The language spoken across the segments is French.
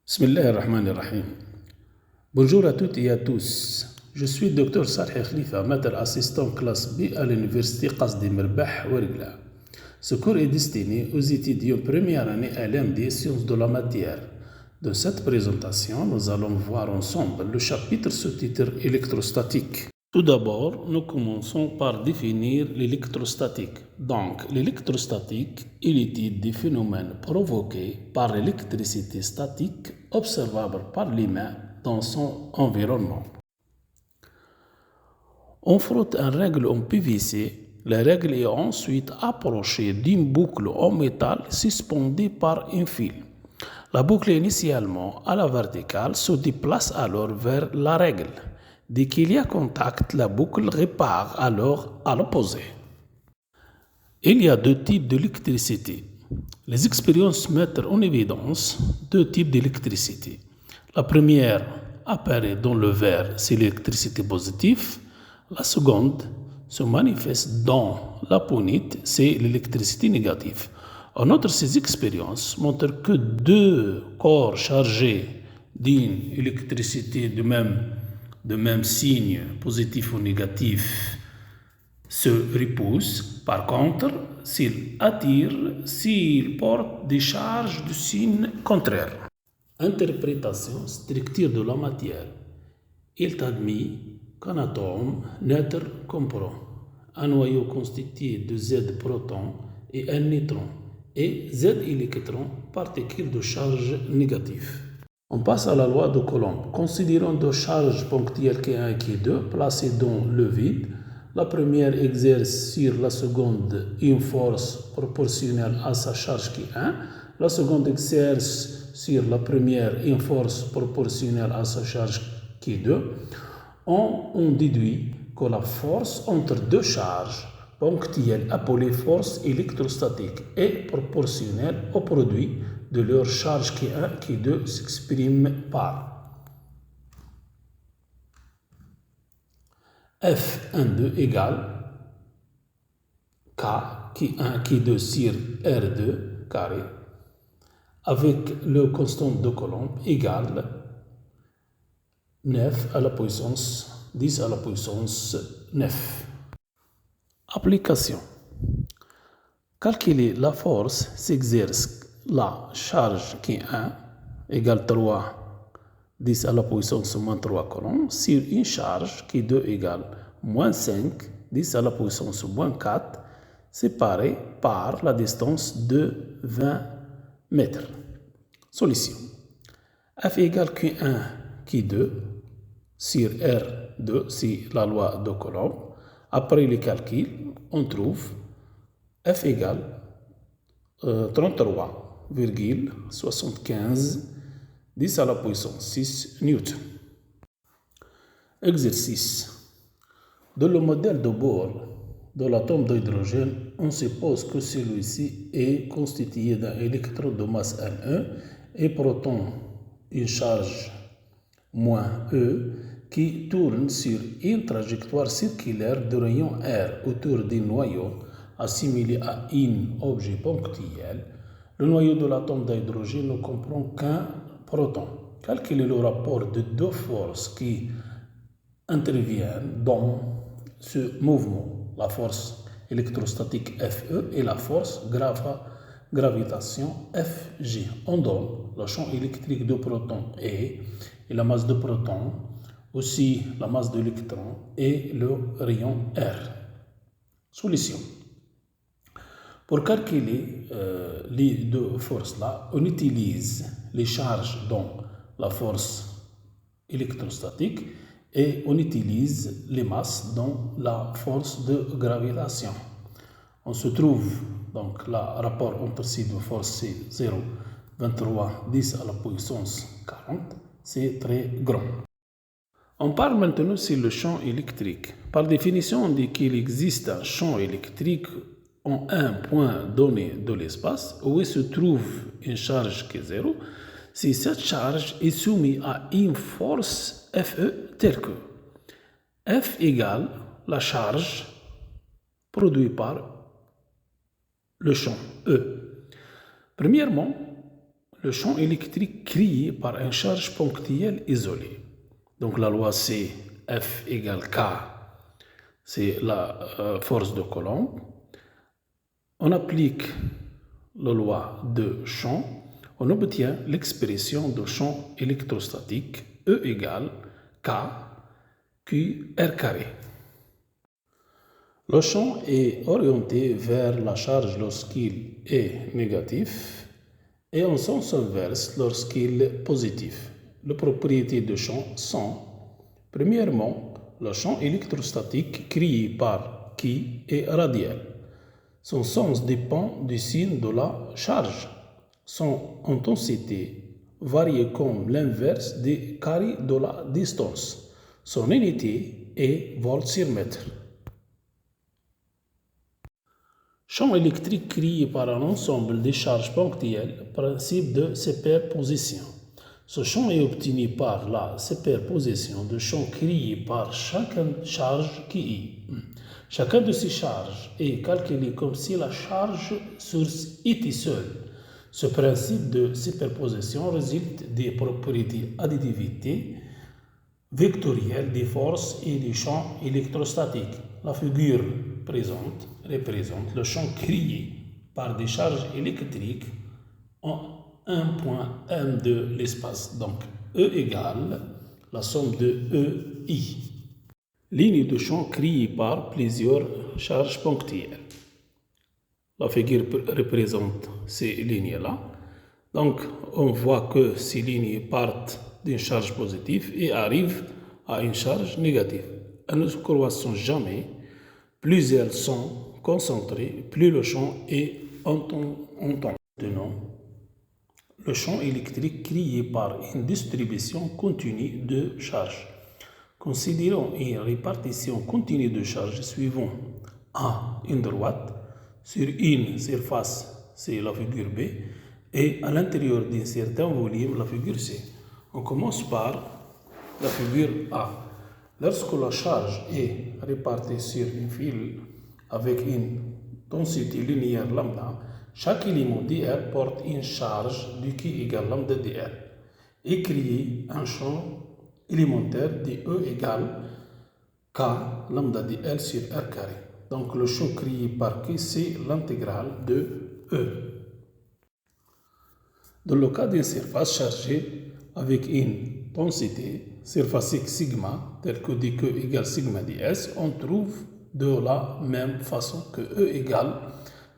Bismillahirrahmanirrahim. Bonjour à toutes et à tous. Je suis Dr Salih Khalifa, maître assistant classe B à l'université Qasdi Mirbah Ouargla. Ce cours est destiné aux étudiants première année à l'MD Sciences de la matière. Dans cette présentation, nous allons voir ensemble le chapitre sous-titre électrostatique. Tout d'abord, nous commençons par définir l'électrostatique. Donc, l'électrostatique est l'étude des phénomènes provoqués par l'électricité statique observable par l'humain dans son environnement. On frotte une règle en PVC. La règle est ensuite approchée d'une boucle en métal suspendue par un fil. La boucle initialement à la verticale se déplace alors vers la règle. Dès qu'il y a contact, la boucle repart alors à l'opposé. Il y a deux types d'électricité. Les expériences mettent en évidence deux types d'électricité. La première apparaît dans le verre, c'est l'électricité positive. La seconde se manifeste dans la punite, c'est l'électricité négative. En outre, ces expériences montrent que deux corps chargés d'une électricité de même signe, positif ou négatif, se repoussent. Par contre, s'ils attirent, s'ils portent des charges de signe contraire. Interprétation stricte de la matière. Il est admis qu'un atome neutre comprend un noyau constitué de Z protons et un neutron, et Z électrons, particules de charge négative. On passe à la loi de Coulomb. Considérons deux charges ponctuelles Q1 et Q2 placées dans le vide. La première exerce sur la seconde une force proportionnelle à sa charge Q1. La seconde exerce sur la première une force proportionnelle à sa charge Q2. On déduit que la force entre deux charges ponctuelles appelées force électrostatique est proportionnelle au produit de leur charge Q1 Q2 s'exprime par F12 égale K Q1 Q2 sur R2 carré avec le constant de Coulomb égale 9 à la puissance 10 à la puissance 9. Application. Calculer la force s'exerce la charge Q1 égale 3 10 à la puissance moins 3 coulombs sur une charge Q2 égale moins 5 10 à la puissance moins 4 séparée par la distance de 20 mètres. Solution. F égale Q1 Q2 sur R2, c'est la loi de Coulomb. Après les calculs, on trouve F égale 33,75 10 à la puissance 6 newtons. Exercice. Dans le modèle de Bohr de l'atome d'hydrogène, on suppose que celui-ci est constitué d'un électron de masse N1 et proton, une charge moins E, qui tourne sur une trajectoire circulaire de rayon R autour d'un noyau assimilé à un objet ponctuel. Le noyau de l'atome d'hydrogène ne comprend qu'un proton. Calculez le rapport de deux forces qui interviennent dans ce mouvement, la force électrostatique Fe et la force gravitation Fg. On donne le champ électrique de protons et la masse de protons, aussi la masse d'électrons et le rayon R. Solution. Pour calculer les deux forces-là, on utilise les charges dans la force électrostatique et on utilise les masses dans la force de gravitation. On se trouve donc le rapport entre ces deux forces, c'est 0,23 10 à la puissance 40, c'est très grand. On parle maintenant sur le champ électrique. Par définition, on dit qu'il existe un champ électrique en un point donné de l'espace où il se trouve une charge qui est 0. Si cette charge est soumise à une force Fe telle que F égale la charge produite par le champ E. Premièrement, le champ électrique créé par une charge ponctuelle isolée. Donc la loi c'est F égale K, c'est la force de Coulomb. On applique la loi de champ, on obtient l'expression de champ électrostatique E égale K Q R carré. Le champ est orienté vers la charge lorsqu'il est négatif et en sens inverse lorsqu'il est positif. Les propriétés du champ sont, premièrement, le champ électrostatique créé par qui est radial. Son sens dépend du signe de la charge. Son intensité varie comme l'inverse des carrés de la distance. Son unité est volt sur mètre. Champ électrique créé par un ensemble de charges ponctuelles, principe de superposition. Ce champ est obtenu par la superposition de champs créés par chaque charge qui est. Chacun de ces charges est calculé comme si la charge source était seule. Ce principe de superposition résulte des propriétés additivité vectorielle des forces et des champs électrostatiques. La figure représente le champ créé par des charges électriques en un point M de l'espace. Donc E égale la somme de EI. Ligne de champ créée par plusieurs charges ponctuelles. La figure représente ces lignes-là. Donc on voit que ces lignes partent d'une charge positive et arrivent à une charge négative. Elles ne se croisent jamais. Plus elles sont concentrées, plus le champ est entend. Maintenant, le champ électrique créé par une distribution continue de charges. Considérons une répartition continue de charges suivant A, une droite, sur une surface, c'est la figure B, et à l'intérieur d'un certain volume, la figure C. On commence par la figure A. Lorsque la charge est répartie sur un fil avec une densité linéaire lambda, chaque élément dl porte une charge du qui égale lambda dl et crée un champ élémentaire de E égale K lambda dl sur R carré. Donc le champ créé par Q, c'est l'intégrale de E. Dans le cas d'une surface chargée avec une densité surface sigma, telle que dq égale sigma ds, on trouve de la même façon que E égale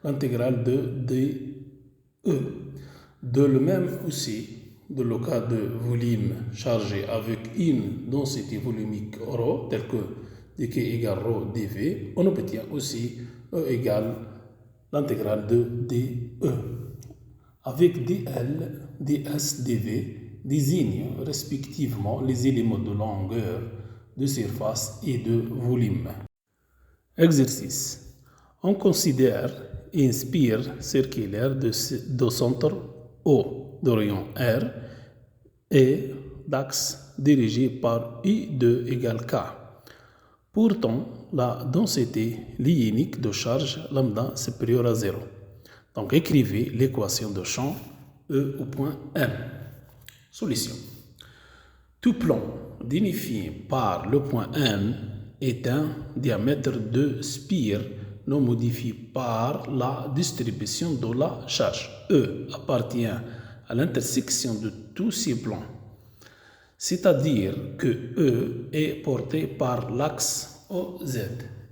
l'intégrale de dE. De le même aussi, dans le cas de volume chargé avec une densité volumique ρ, telle que dq égale ρ dv, on obtient aussi E égale l'intégrale de dE. Avec dl, ds, dv désignent respectivement les éléments de longueur, de surface et de volume. Exercice. On considère une spire circulaire de centre O, de rayon R, et d'axe dirigé par I2 égale K. Pourtant, la densité liénique de charge lambda supérieure à 0. Donc, écrivez l'équation de champ E au point M. Solution. Tout plan dignifié par le point M est un diamètre de spire non modifié par la distribution de la charge. E appartient à l'intersection de tous ces plans, c'est-à-dire que E est porté par l'axe OZ.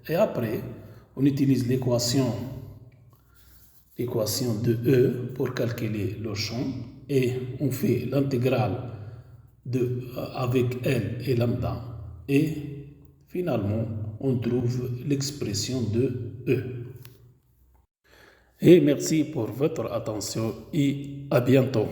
Et après, on utilise l'équation de E pour calculer le champ et on fait l'intégrale avec L et lambda et finalement on trouve l'expression de E. Et merci pour votre attention et à bientôt.